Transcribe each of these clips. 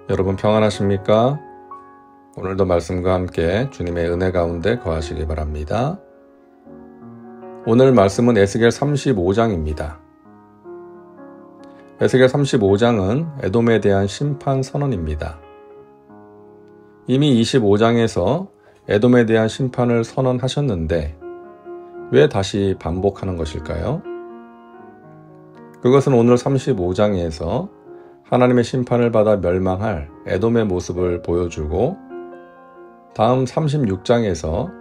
여러분 평안하십니까? 오늘도 말씀과 함께 주님의 은혜 가운데 거하시기 바랍니다. 오늘 말씀은 에스겔 35장입니다. 에스겔 35장은 에돔에 대한 심판 선언입니다. 이미 25장에서 에돔에 대한 심판을 선언하셨는데 왜 다시 반복하는 것일까요? 그것은 오늘 35장에서 하나님의 심판을 받아 멸망할 에돔의 모습을 보여주고 다음 36장에서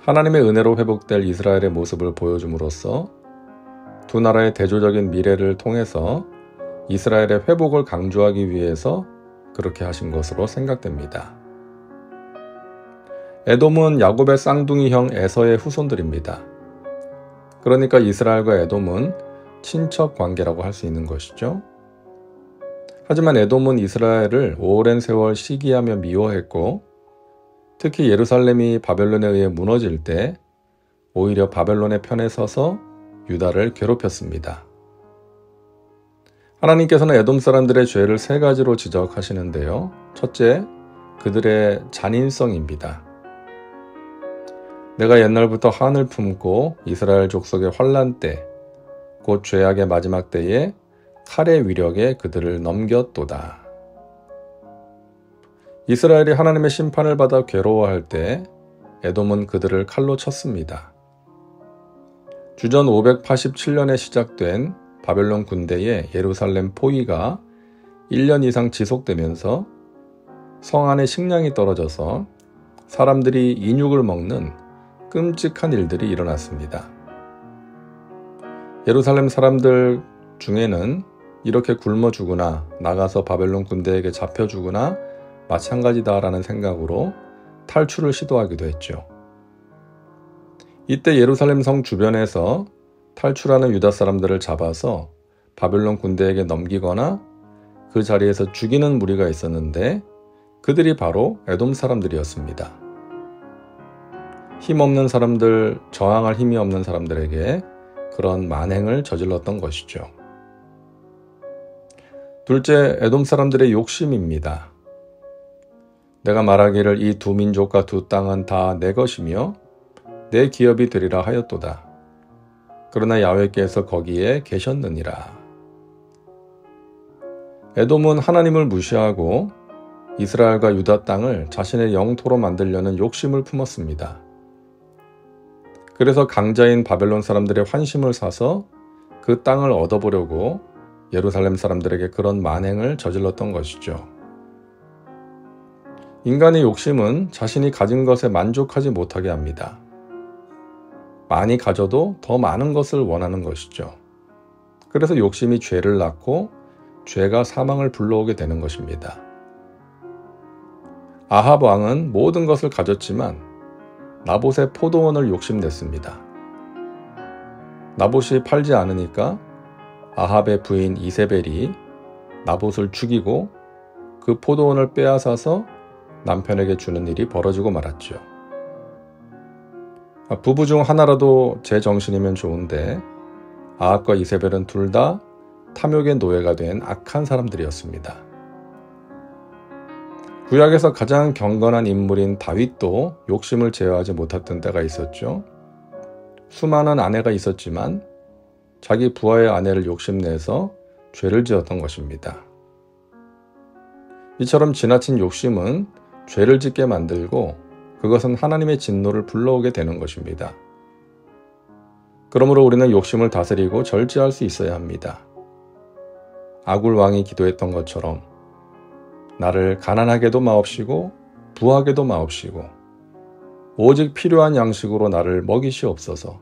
하나님의 은혜로 회복될 이스라엘의 모습을 보여줌으로써 두 나라의 대조적인 미래를 통해서 이스라엘의 회복을 강조하기 위해서 그렇게 하신 것으로 생각됩니다. 에돔은 야곱의 쌍둥이형 에서의 후손들입니다. 그러니까 이스라엘과 에돔은 친척 관계라고 할 수 있는 것이죠. 하지만 에돔은 이스라엘을 오랜 세월 시기하며 미워했고 특히 예루살렘이 바벨론에 의해 무너질 때 오히려 바벨론의 편에 서서 유다를 괴롭혔습니다. 하나님께서는 에돔 사람들의 죄를 세 가지로 지적하시는데요. 첫째, 그들의 잔인성입니다. 내가 옛날부터 한을 품고 이스라엘 족속의 환난 때, 곧 죄악의 마지막 때에 칼의 위력에 그들을 넘겼도다. 이스라엘이 하나님의 심판을 받아 괴로워할 때 에돔은 그들을 칼로 쳤습니다. 주전 587년에 시작된 바벨론 군대의 예루살렘 포위가 1년 이상 지속되면서 성 안에 식량이 떨어져서 사람들이 인육을 먹는 끔찍한 일들이 일어났습니다. 예루살렘 사람들 중에는 이렇게 굶어 죽으나 나가서 바벨론 군대에게 잡혀 죽으나 마찬가지다라는 생각으로 탈출을 시도하기도 했죠. 이때 예루살렘 성 주변에서 탈출하는 유다 사람들을 잡아서 바벨론 군대에게 넘기거나 그 자리에서 죽이는 무리가 있었는데 그들이 바로 에돔 사람들이었습니다. 힘없는 사람들, 저항할 힘이 없는 사람들에게 그런 만행을 저질렀던 것이죠. 둘째, 에돔 사람들의 욕심입니다. 내가 말하기를 이 두 민족과 두 땅은 다 내 것이며 내 기업이 되리라 하였도다. 그러나 야훼께서 거기에 계셨느니라. 에돔은 하나님을 무시하고 이스라엘과 유다 땅을 자신의 영토로 만들려는 욕심을 품었습니다. 그래서 강자인 바벨론 사람들의 환심을 사서 그 땅을 얻어보려고 예루살렘 사람들에게 그런 만행을 저질렀던 것이죠. 인간의 욕심은 자신이 가진 것에 만족하지 못하게 합니다. 많이 가져도 더 많은 것을 원하는 것이죠. 그래서 욕심이 죄를 낳고 죄가 사망을 불러오게 되는 것입니다. 아합 왕은 모든 것을 가졌지만 나봇의 포도원을 욕심냈습니다. 나봇이 팔지 않으니까 아합의 부인 이세벨이 나봇을 죽이고 그 포도원을 빼앗아서 남편에게 주는 일이 벌어지고 말았죠. 부부 중 하나라도 제 정신이면 좋은데 아합과 이세벨은 둘 다 탐욕의 노예가 된 악한 사람들이었습니다. 구약에서 가장 경건한 인물인 다윗도 욕심을 제어하지 못했던 때가 있었죠. 수많은 아내가 있었지만 자기 부하의 아내를 욕심내서 죄를 지었던 것입니다. 이처럼 지나친 욕심은 죄를 짓게 만들고 그것은 하나님의 진노를 불러오게 되는 것입니다. 그러므로 우리는 욕심을 다스리고 절제할 수 있어야 합니다. 아굴 왕이 기도했던 것처럼 나를 가난하게도 마옵시고 부하게도 마옵시고 오직 필요한 양식으로 나를 먹이시옵소서.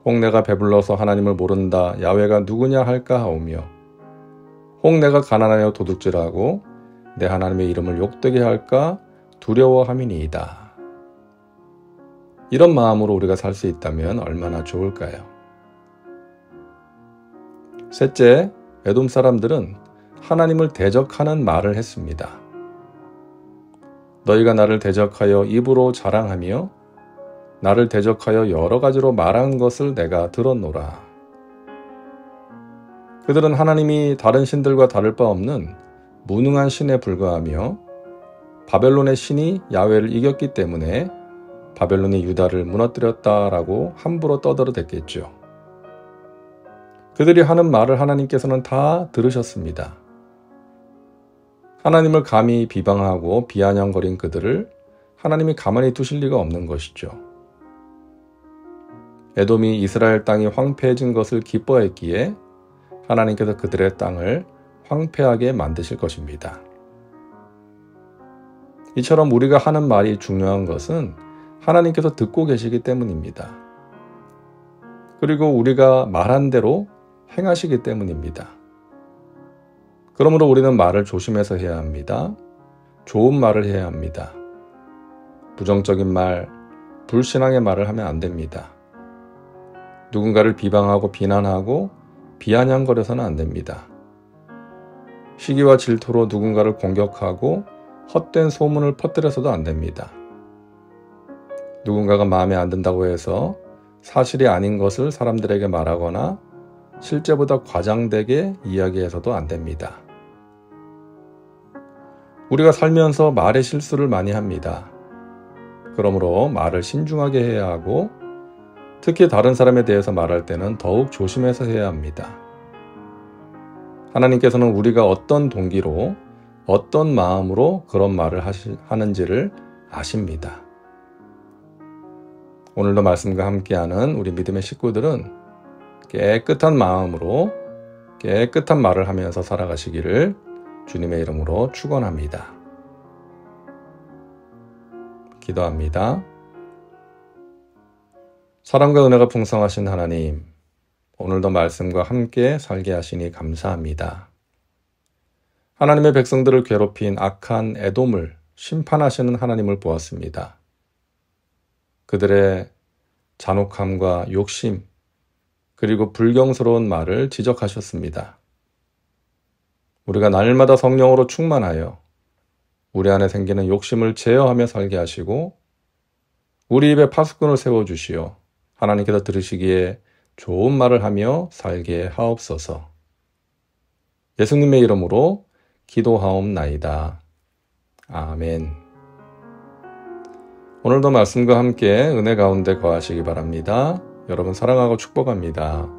혹 내가 배불러서 하나님을 모른다 야훼가 누구냐 할까 하오며 혹 내가 가난하여 도둑질하고 내 하나님의 이름을 욕되게 할까 두려워함이니이다. 이런 마음으로 우리가 살 수 있다면 얼마나 좋을까요? 셋째, 에돔 사람들은 하나님을 대적하는 말을 했습니다. 너희가 나를 대적하여 입으로 자랑하며 나를 대적하여 여러 가지로 말한 것을 내가 들었노라. 그들은 하나님이 다른 신들과 다를 바 없는 무능한 신에 불과하며 바벨론의 신이 야훼를 이겼기 때문에 바벨론이 유다를 무너뜨렸다라고 함부로 떠들어댔겠죠. 그들이 하는 말을 하나님께서는 다 들으셨습니다. 하나님을 감히 비방하고 비아냥거린 그들을 하나님이 가만히 두실 리가 없는 것이죠. 에돔이 이스라엘 땅이 황폐해진 것을 기뻐했기에 하나님께서 그들의 땅을 황폐하게 만드실 것입니다. 이처럼 우리가 하는 말이 중요한 것은 하나님께서 듣고 계시기 때문입니다. 그리고 우리가 말한 대로 행하시기 때문입니다. 그러므로 우리는 말을 조심해서 해야 합니다. 좋은 말을 해야 합니다. 부정적인 말, 불신앙의 말을 하면 안 됩니다. 누군가를 비방하고 비난하고 비아냥거려서는 안 됩니다. 시기와 질투로 누군가를 공격하고 헛된 소문을 퍼뜨려서도 안 됩니다. 누군가가 마음에 안 든다고 해서 사실이 아닌 것을 사람들에게 말하거나 실제보다 과장되게 이야기해서도 안 됩니다. 우리가 살면서 말의 실수를 많이 합니다. 그러므로 말을 신중하게 해야 하고 특히 다른 사람에 대해서 말할 때는 더욱 조심해서 해야 합니다. 하나님께서는 우리가 어떤 동기로 어떤 마음으로 그런 말을 하는지를 아십니다. 오늘도 말씀과 함께하는 우리 믿음의 식구들은 깨끗한 마음으로 깨끗한 말을 하면서 살아가시기를 주님의 이름으로 축원합니다. 기도합니다. 사랑과 은혜가 풍성하신 하나님, 오늘도 말씀과 함께 살게 하시니 감사합니다. 하나님의 백성들을 괴롭힌 악한 에돔을 심판하시는 하나님을 보았습니다. 그들의 잔혹함과 욕심, 그리고 불경스러운 말을 지적하셨습니다. 우리가 날마다 성령으로 충만하여 우리 안에 생기는 욕심을 제어하며 살게 하시고 우리 입에 파수꾼을 세워주시어 하나님께서 들으시기에 좋은 말을 하며 살게 하옵소서. 예수님의 이름으로 기도하옵나이다. 아멘. 오늘도 말씀과 함께 은혜 가운데 거하시기 바랍니다. 여러분 사랑하고 축복합니다.